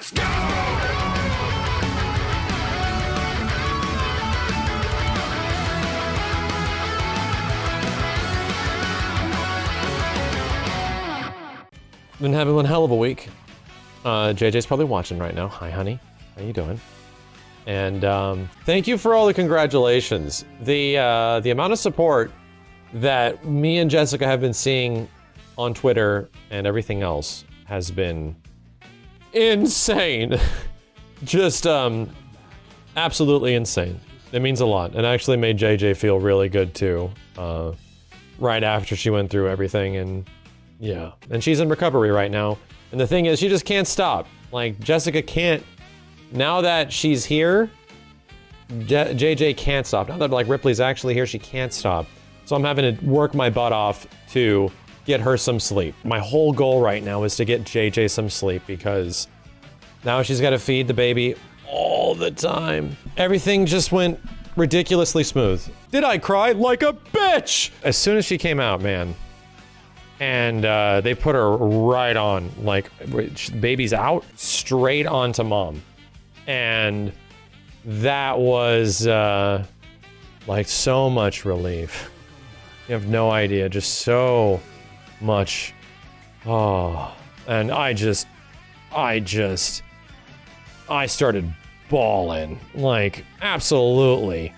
Let's go! Been having one hell of a week. JJ's probably watching right now. Hi, honey. How you doing? And thank you for all the congratulations. The amount of support that me and Jessica have been seeing on Twitter and everything else has been insane. Just absolutely insane. It means a lot, and actually made JJ feel really good too. Right after she went through everything, and yeah, and she's in recovery right now. And the thing is, she just can't stop. Like, Jessica can't, now that she's here, JJ can't stop. Now that, like, Ripley's actually here, she can't stop. So I'm having to work my butt off to get her some sleep. My whole goal right now is to get JJ some sleep, because now she's got to feed the baby all the time. Everything just went ridiculously smooth. Did I cry like a bitch? As soon as she came out, man. And they put her right on, like, baby's out, straight on to mom. And that was, like, so much relief. You have no idea, just so much. Oh, and I started bawling, like, absolutely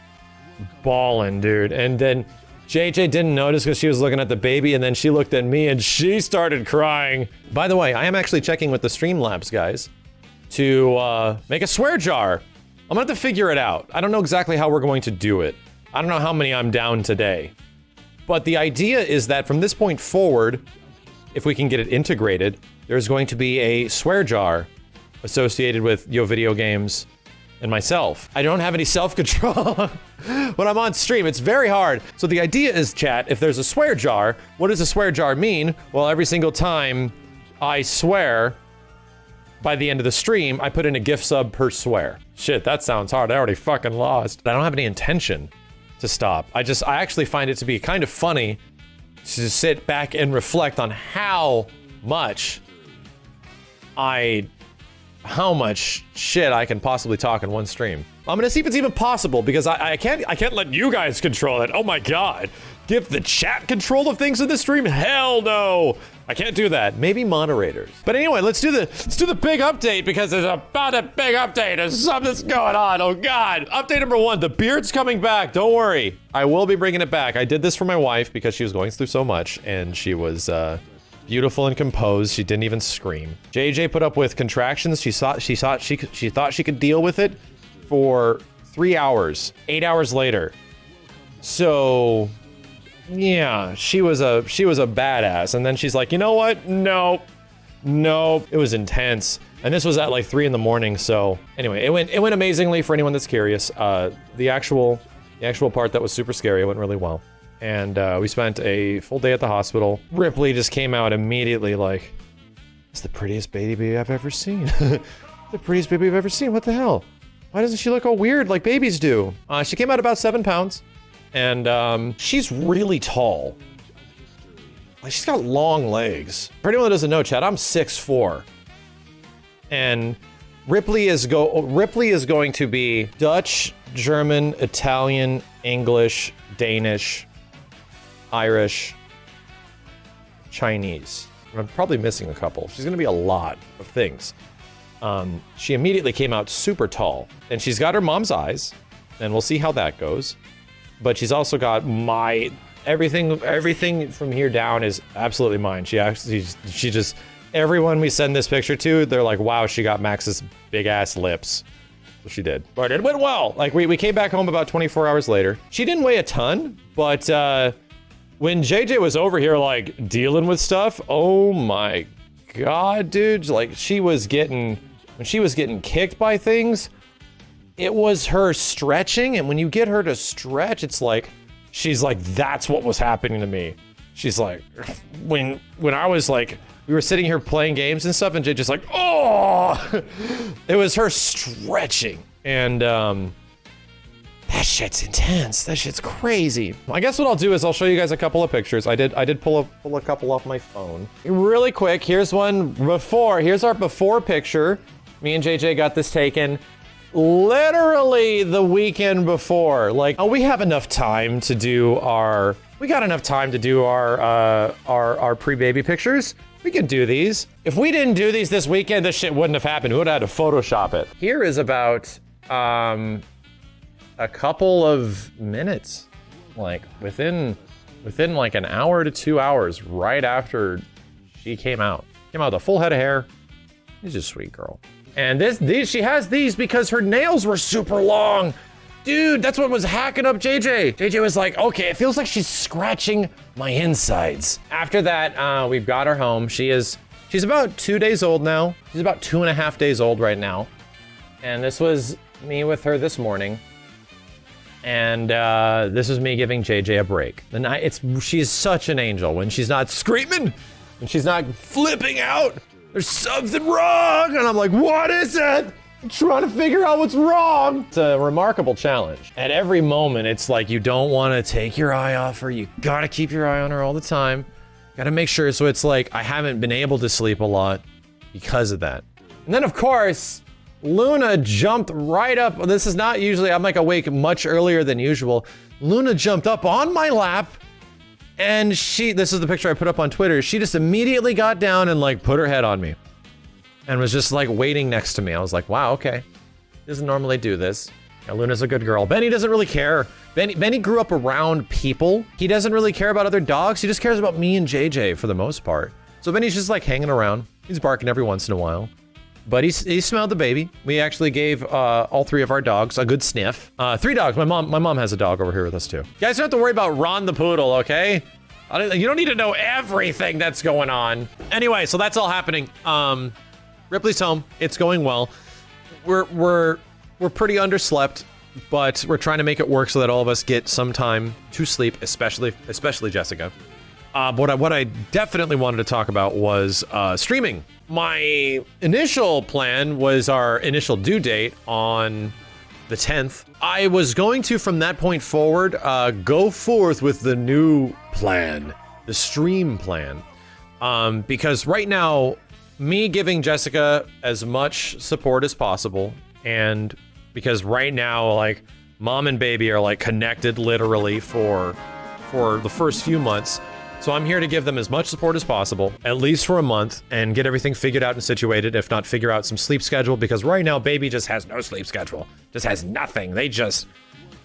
bawling, dude. And then JJ didn't notice because she was looking at the baby, and then she looked at me and she started crying. By the way, I am actually checking with the Streamlabs guys to make a swear jar. I'm gonna have to figure it out. I don't know exactly how we're going to do it. I don't know how many I'm down today. But the idea is that from this point forward, if we can get it integrated, there's going to be a swear jar associated with Yo Video Games and myself. I don't have any self-control when I'm on stream. It's very hard. So the idea is, chat, if there's a swear jar, what does a swear jar mean? Well, every single time I swear, by the end of the stream, I put in a gift sub per swear. Shit, that sounds hard. I already fucking lost. I don't have any intention to stop. I actually find it to be kind of funny to sit back and reflect on how much shit I can possibly talk in one stream. I'm gonna see if it's even possible, because I can't let you guys control it. Oh my god. Give the chat control of things in the stream? Hell no. I can't do that. Maybe moderators. But anyway, let's do the big update, because there's about a big update. There's something's going on. Oh god. Update number 1, the beard's coming back. Don't worry. I will be bringing it back. I did this for my wife because she was going through so much, and she was beautiful and composed. She didn't even scream. JJ put up with contractions. She thought she could deal with it for 3 hours. 8 hours later. So yeah, she was a badass. And then she's like, you know what? No. It was intense. And this was at like 3 in the morning. So anyway, it went amazingly for anyone that's curious. The actual part that was super scary, it went really well. And we spent a full day at the hospital. Ripley just came out immediately like, it's the prettiest baby I've ever seen. The prettiest baby I've ever seen. What the hell? Why doesn't she look all weird like babies do? She came out about 7 pounds. And she's really tall. Like, she's got long legs. For anyone that doesn't know, Chad, I'm 6'4". And Ripley is going to be Dutch, German, Italian, English, Danish, Irish, Chinese. I'm probably missing a couple. She's gonna be a lot of things. She immediately came out super tall, and she's got her mom's eyes, and we'll see how that goes. But she's also got everything from here down is absolutely mine. She just, everyone we send this picture to, they're like, wow, she got Max's big ass lips. So she did. But it went well. Like, we came back home about 24 hours later. She didn't weigh a ton, but when JJ was over here, like, dealing with stuff, oh my god, dude. Like, when she was getting kicked by things, it was her stretching, and when you get her to stretch, it's like, she's like, that's what was happening to me. She's like, when I was like, we were sitting here playing games and stuff, and Jay just like, oh, it was her stretching. And that shit's intense. That shit's crazy. I guess what I'll do is I'll show you guys a couple of pictures. I did pull a couple off my phone. Really quick, here's one before. Here's our before picture. Me and JJ got this taken literally the weekend before. Like, oh, we have enough time to do our pre-baby pictures. We can do these. If we didn't do these this weekend, this shit wouldn't have happened. We would have had to Photoshop it. Here is about a couple of minutes, like within like an hour to 2 hours right after she came out. Came out with a full head of hair. She's a sweet girl. And she has these because her nails were super long. Dude, that's what was hacking up JJ. JJ was like, okay, it feels like she's scratching my insides. After that, we've got her home. She's about 2 days old now. She's about 2.5 days old right now. And this was me with her this morning. And this is me giving JJ a break. She's such an angel. When she's not screaming, when she's not flipping out, there's something wrong. And I'm like, what is it? I'm trying to figure out what's wrong. It's a remarkable challenge. At every moment, it's like you don't want to take your eye off her. You gotta keep your eye on her all the time. Gotta make sure. So it's like I haven't been able to sleep a lot because of that. And then of course, Luna jumped right up. This is not usually, I'm like awake much earlier than usual. Luna jumped up on my lap and this is the picture I put up on Twitter. She just immediately got down and like put her head on me and was just like waiting next to me. I was like, wow, okay. Doesn't normally do this. Yeah, Luna's a good girl. Benny doesn't really care. Benny grew up around people. He doesn't really care about other dogs. He just cares about me and JJ for the most part. So Benny's just like hanging around. He's barking every once in a while. But he smelled the baby. We actually gave all 3 of our dogs a good sniff. 3 dogs. My mom has a dog over here with us too. You guys don't have to worry about Ron the poodle, okay? You don't need to know everything that's going on. Anyway, so that's all happening. Ripley's home. It's going well. We're pretty underslept, but we're trying to make it work so that all of us get some time to sleep, especially Jessica. What I definitely wanted to talk about was streaming. My initial plan was our initial due date on the 10th. I was going to, from that point forward, go forth with the new plan, the stream plan. Because right now, me giving Jessica as much support as possible, and because right now, like, mom and baby are like connected literally for the first few months. So I'm here to give them as much support as possible, at least for a month, and get everything figured out and situated, if not figure out some sleep schedule, because right now, baby just has no sleep schedule. Just has nothing. They're just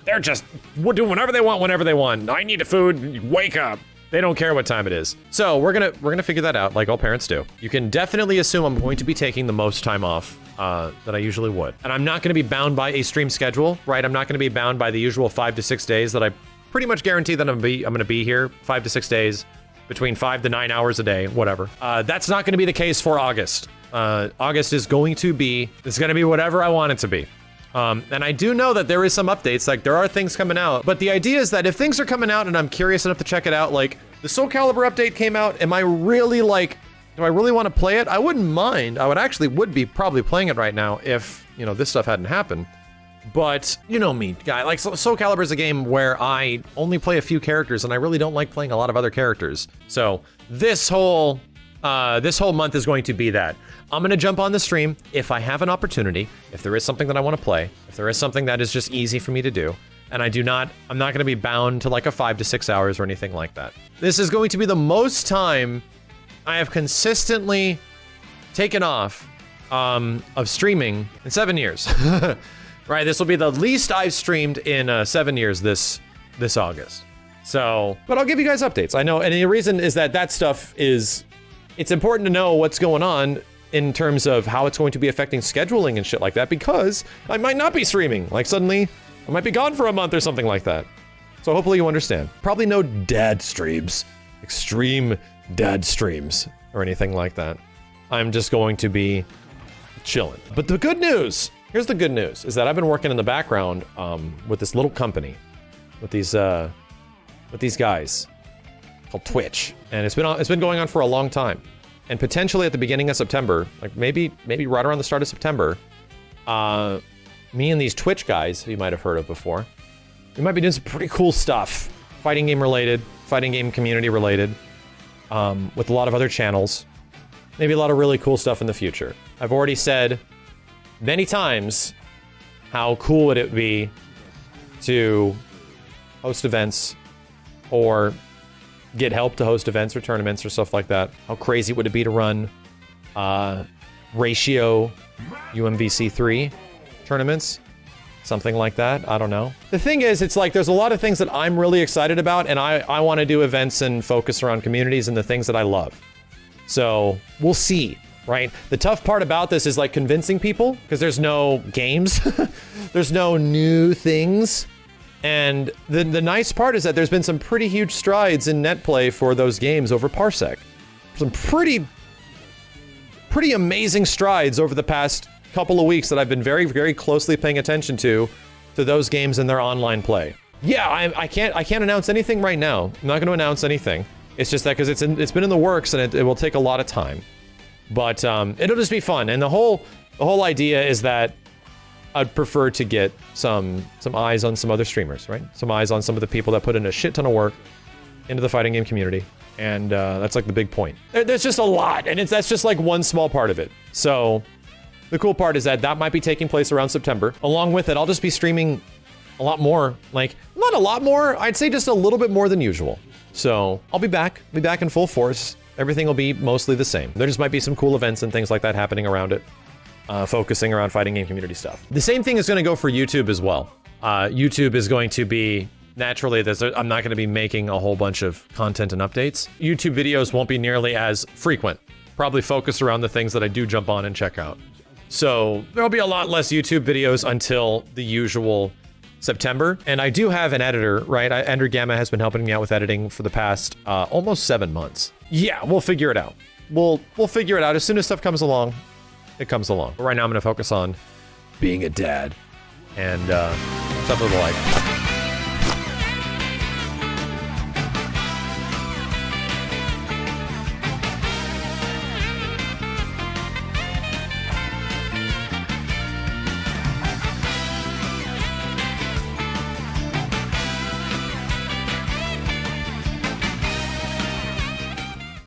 doing whatever they want, whenever they want. I need food, wake up. They don't care what time it is. So we're gonna figure that out like all parents do. You can definitely assume I'm going to be taking the most time off that I usually would. And I'm not gonna be bound by a stream schedule, right? I'm not gonna be bound by the usual 5 to 6 days that I pretty much guarantee that I'm gonna be here 5 to 6 days, between 5 to 9 hours a day, whatever. That's not gonna be the case for August. August is going to be whatever I want it to be. And I do know that there is some updates, like there are things coming out, but the idea is that if things are coming out and I'm curious enough to check it out, like the Soul Calibur update came out, do I really want to play it? I wouldn't mind. I would be probably playing it right now if, this stuff hadn't happened. But you know me, guy, like Soul Calibur is a game where I only play a few characters and I really don't like playing a lot of other characters. So this whole month is going to be that. I'm gonna jump on the stream if I have an opportunity, if there is something that I want to play, if there is something that is just easy for me to do, and I'm not gonna be bound to like a 5 to 6 hours or anything like that. This is going to be the most time I have consistently taken off of streaming in 7 years. Right, this will be the least I've streamed in 7 years this August. So, but I'll give you guys updates. I know, and the reason is that stuff it's important to know what's going on in terms of how it's going to be affecting scheduling and shit like that, because I might not be streaming. Like suddenly, I might be gone for a month or something like that. So hopefully you understand. Probably no dad streams, extreme dad streams, or anything like that. I'm just going to be chilling. But the good news, here's the good news, is that I've been working in the background with this little company, with these guys called Twitch, and it's been going on for a long time. And potentially at the beginning of September, like maybe right around the start of September, me and these Twitch guys, who you might have heard of before, we might be doing some pretty cool stuff, fighting game related, fighting game community related, with a lot of other channels, maybe a lot of really cool stuff in the future. I've already said many times how cool would it be to host events or get help to host events or tournaments or stuff like that. How crazy would it be to run ratio UMVC3 tournaments? Something like that. I don't know. The thing is, it's like there's a lot of things that I'm really excited about, and I want to do events and focus around communities and the things that I love. So we'll see, right? The tough part about this is like convincing people, because there's no games. There's no new things. And the nice part is that there's been some pretty huge strides in net play for those games over Parsec. Some pretty amazing strides over the past couple of weeks that I've been very, very closely paying attention to those games and their online play. Yeah, I can't announce anything right now. I'm not going to announce anything. It's just that because it's been in the works and it will take a lot of time. But it'll just be fun. And the whole idea is that I'd prefer to get some eyes on some other streamers, right? Some eyes on some of the people that put in a shit ton of work into the fighting game community. And that's like the big point. There's just a lot, and that's just like one small part of it. So the cool part is that might be taking place around September. Along with it, I'll just be streaming a lot more, like not a lot more, I'd say just a little bit more than usual. So I'll be back in full force. Everything will be mostly the same. There just might be some cool events and things like that happening around it, focusing around fighting game community stuff. The same thing is going to go for YouTube as well. YouTube is going to be, naturally, I'm not going to be making a whole bunch of content and updates. YouTube videos won't be nearly as frequent. Probably focus around the things that I do jump on and check out. So there'll be a lot less YouTube videos until the usual September. And I do have an editor, right? Ender Gamma has been helping me out with editing for the past almost 7 months. Yeah, we'll figure it out. We'll figure it out. As soon as stuff comes along, it comes along. But right now I'm going to focus on being a dad and stuff of the like.